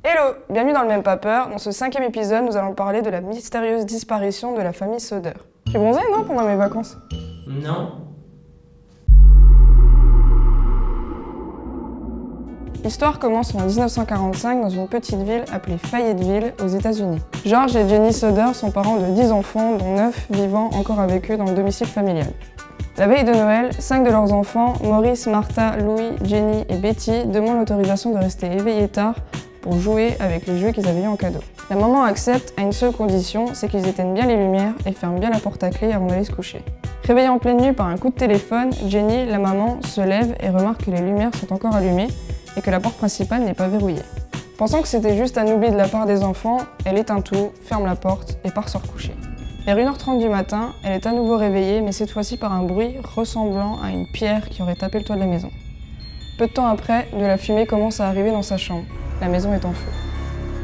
Hello, bienvenue dans le Même Pas Peur. Dans ce 5e épisode, nous allons parler de la mystérieuse disparition de la famille Soder. J'ai bronzé, non, pendant mes vacances? Non. L'histoire commence en 1945 dans une petite ville appelée Fayetteville, aux États-Unis. George et Jenny Soder sont parents de 10 enfants, dont 9 vivant encore avec eux dans le domicile familial. La veille de Noël, 5 de leurs enfants, Maurice, Martha, Louis, Jenny et Betty, demandent l'autorisation de rester éveillés tard pour jouer avec les jeux qu'ils avaient eu en cadeau. La maman accepte à une seule condition, c'est qu'ils éteignent bien les lumières et ferment bien la porte à clé avant d'aller se coucher. Réveillée en pleine nuit par un coup de téléphone, Jenny, la maman, se lève et remarque que les lumières sont encore allumées et que la porte principale n'est pas verrouillée. Pensant que c'était juste un oubli de la part des enfants, elle éteint tout, ferme la porte et part se recoucher. Vers 1h30 du matin, elle est à nouveau réveillée, mais cette fois-ci par un bruit ressemblant à une pierre qui aurait tapé le toit de la maison. Peu de temps après, de la fumée commence à arriver dans sa chambre. La maison est en feu.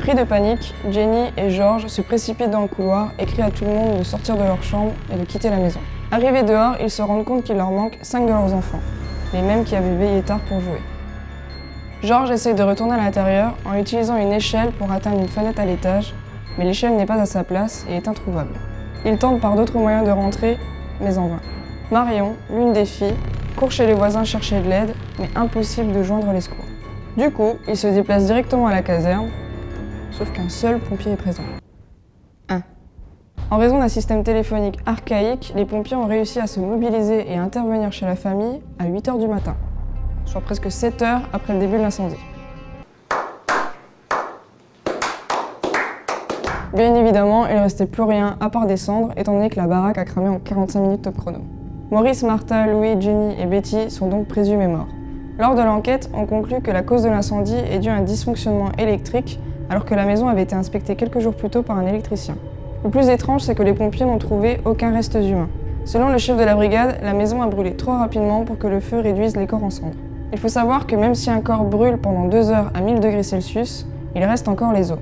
Pris de panique, Jenny et George se précipitent dans le couloir et crient à tout le monde de sortir de leur chambre et de quitter la maison. Arrivés dehors, ils se rendent compte qu'il leur manque 5 de leurs enfants, les mêmes qui avaient veillé tard pour jouer. George essaye de retourner à l'intérieur en utilisant une échelle pour atteindre une fenêtre à l'étage, mais l'échelle n'est pas à sa place et est introuvable. Il tente par d'autres moyens de rentrer, mais en vain. Marion, l'une des filles, court chez les voisins chercher de l'aide, mais impossible de joindre les secours. Du coup, il se déplace directement à la caserne, sauf qu'un seul pompier est présent. En raison d'un système téléphonique archaïque, les pompiers ont réussi à se mobiliser et à intervenir chez la famille à 8h du matin, soit presque 7 heures après le début de l'incendie. Bien évidemment, il ne restait plus rien à part des cendres, étant donné que la baraque a cramé en 45 minutes top chrono. Maurice, Martha, Louis, Jenny et Betty sont donc présumés morts. Lors de l'enquête, on conclut que la cause de l'incendie est due à un dysfonctionnement électrique, alors que la maison avait été inspectée quelques jours plus tôt par un électricien. Le plus étrange, c'est que les pompiers n'ont trouvé aucun reste humain. Selon le chef de la brigade, la maison a brûlé trop rapidement pour que le feu réduise les corps en cendres. Il faut savoir que même si un corps brûle pendant 2 heures à 1000 degrés Celsius, il reste encore les os.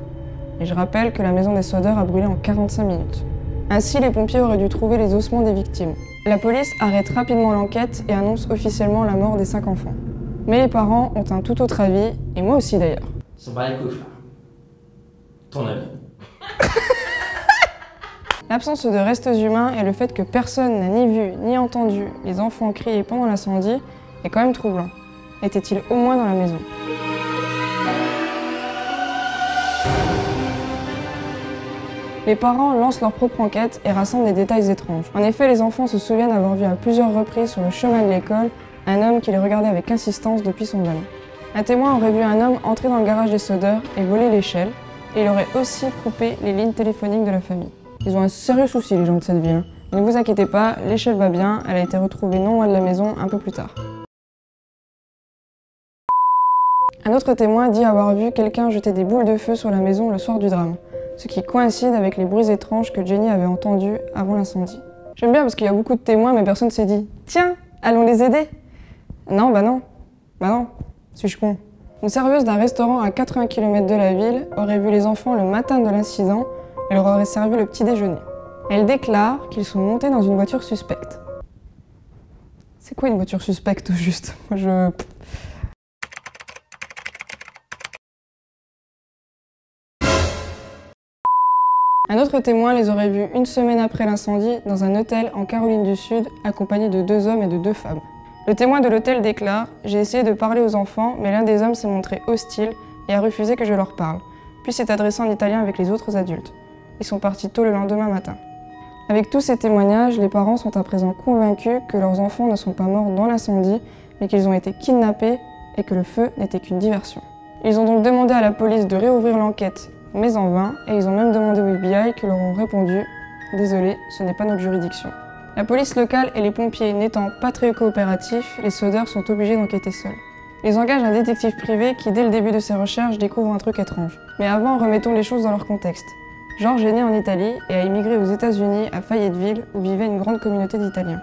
Et je rappelle que la maison des Soder a brûlé en 45 minutes. Ainsi, les pompiers auraient dû trouver les ossements des victimes. La police arrête rapidement l'enquête et annonce officiellement la mort des 5 enfants. Mais les parents ont un tout autre avis, et moi aussi d'ailleurs. Ils sont pas les couches là. Ton avis. L'absence de restes humains et le fait que personne n'a ni vu ni entendu les enfants crier pendant l'incendie est quand même troublant. Étaient-ils au moins dans la maison? Les parents lancent leur propre enquête et rassemblent des détails étranges. En effet, les enfants se souviennent avoir vu à plusieurs reprises sur le chemin de l'école un homme qui les regardait avec insistance depuis son ballon. Un témoin aurait vu un homme entrer dans le garage des Soder et voler l'échelle, et il aurait aussi coupé les lignes téléphoniques de la famille. Ils ont un sérieux souci, les gens de cette ville. Ne vous inquiétez pas, l'échelle va bien, elle a été retrouvée non loin de la maison un peu plus tard. Un autre témoin dit avoir vu quelqu'un jeter des boules de feu sur la maison le soir du drame, ce qui coïncide avec les bruits étranges que Jenny avait entendus avant l'incendie. J'aime bien parce qu'il y a beaucoup de témoins, mais personne s'est dit « Tiens, allons les aider !» Non, bah non. Bah non, suis-je con. Une serveuse d'un restaurant à 80 km de la ville aurait vu les enfants le matin de l'incident et leur aurait servi le petit déjeuner. Elle déclare qu'ils sont montés dans une voiture suspecte. C'est quoi une voiture suspecte au juste? Moi Un autre témoin les aurait vus une semaine après l'incendie dans un hôtel en Caroline du Sud, accompagnés de 2 hommes et de 2 femmes. Le témoin de l'hôtel déclare « J'ai essayé de parler aux enfants, mais l'un des hommes s'est montré hostile et a refusé que je leur parle, puis s'est adressé en italien avec les autres adultes. Ils sont partis tôt le lendemain matin. » Avec tous ces témoignages, les parents sont à présent convaincus que leurs enfants ne sont pas morts dans l'incendie, mais qu'ils ont été kidnappés et que le feu n'était qu'une diversion. Ils ont donc demandé à la police de réouvrir l'enquête, mais en vain, et ils ont même demandé au FBI qui leur ont répondu « Désolé, ce n'est pas notre juridiction ». La police locale et les pompiers n'étant pas très coopératifs, les Soder sont obligés d'enquêter seuls. Ils engagent un détective privé qui, dès le début de ses recherches, découvre un truc étrange. Mais avant, remettons les choses dans leur contexte. George est né en Italie et a immigré aux États-Unis à Fayetteville, où vivait une grande communauté d'Italiens.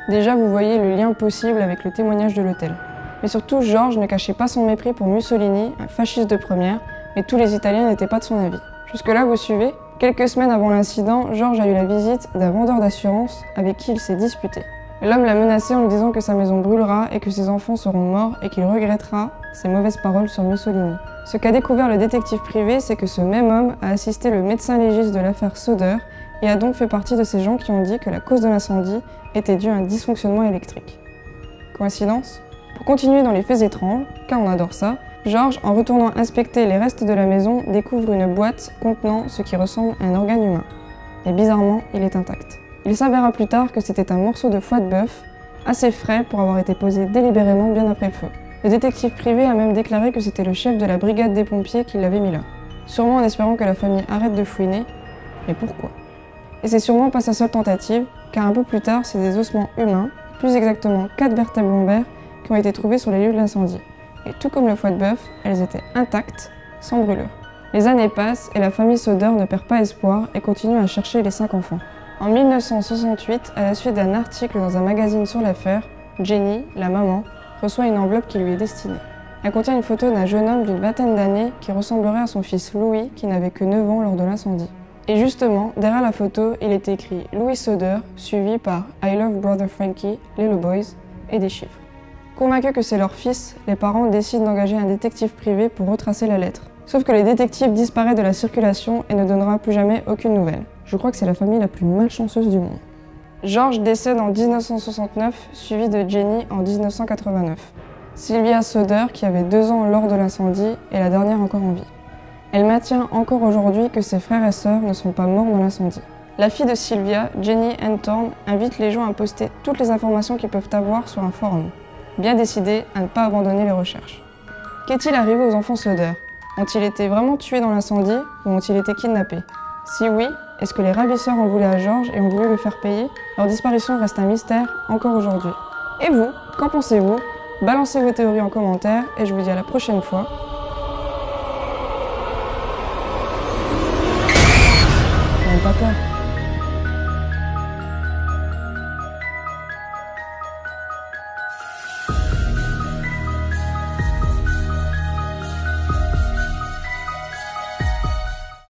Déjà, vous voyez le lien possible avec le témoignage de l'hôtel. Mais surtout, George ne cachait pas son mépris pour Mussolini, un fasciste de première, mais tous les Italiens n'étaient pas de son avis. Jusque-là, vous suivez? Quelques semaines avant l'incident, George a eu la visite d'un vendeur d'assurance avec qui il s'est disputé. L'homme l'a menacé en lui disant que sa maison brûlera et que ses enfants seront morts et qu'il regrettera ses mauvaises paroles sur Mussolini. Ce qu'a découvert le détective privé, c'est que ce même homme a assisté le médecin légiste de l'affaire Soder et a donc fait partie de ces gens qui ont dit que la cause de l'incendie était due à un dysfonctionnement électrique. Coïncidence ? Pour continuer dans les faits étranges, car on adore ça, George, en retournant inspecter les restes de la maison, découvre une boîte contenant ce qui ressemble à un organe humain. Et bizarrement, il est intact. Il s'avéra plus tard que c'était un morceau de foie de bœuf, assez frais pour avoir été posé délibérément bien après le feu. Le détective privé a même déclaré que c'était le chef de la brigade des pompiers qui l'avait mis là. Sûrement en espérant que la famille arrête de fouiner, mais pourquoi ? Et c'est sûrement pas sa seule tentative, car un peu plus tard, c'est des ossements humains, plus exactement 4 vertèbres lombaires, qui ont été trouvés sur les lieux de l'incendie. Et tout comme le foie de bœuf, elles étaient intactes, sans brûlure. Les années passent et la famille Soder ne perd pas espoir et continue à chercher les 5 enfants. En 1968, à la suite d'un article dans un magazine sur l'affaire, Jenny, la maman, reçoit une enveloppe qui lui est destinée. Elle contient une photo d'un jeune homme d'une vingtaine d'années qui ressemblerait à son fils Louis, qui n'avait que 9 ans lors de l'incendie. Et justement, derrière la photo, il est écrit Louis Soder, suivi par I love brother Frankie, Little Boys, et des chiffres. Convaincus que c'est leur fils, les parents décident d'engager un détective privé pour retracer la lettre. Sauf que le détective disparaît de la circulation et ne donnera plus jamais aucune nouvelle. Je crois que c'est la famille la plus malchanceuse du monde. George décède en 1969, suivi de Jenny en 1989. Sylvia Soder, qui avait 2 ans lors de l'incendie, est la dernière encore en vie. Elle maintient encore aujourd'hui que ses frères et sœurs ne sont pas morts dans l'incendie. La fille de Sylvia, Jenny Anthorn, invite les gens à poster toutes les informations qu'ils peuvent avoir sur un forum. Bien décidés à ne pas abandonner les recherches. Qu'est-il arrivé aux enfants Soder ? Ont-ils été vraiment tués dans l'incendie ou ont-ils été kidnappés ? Si oui, est-ce que les ravisseurs en voulaient à George et ont voulu le faire payer ? Leur disparition reste un mystère encore aujourd'hui. Et vous, qu'en pensez-vous ? Balancez vos théories en commentaire et je vous dis à la prochaine fois. N'ayez pas peur.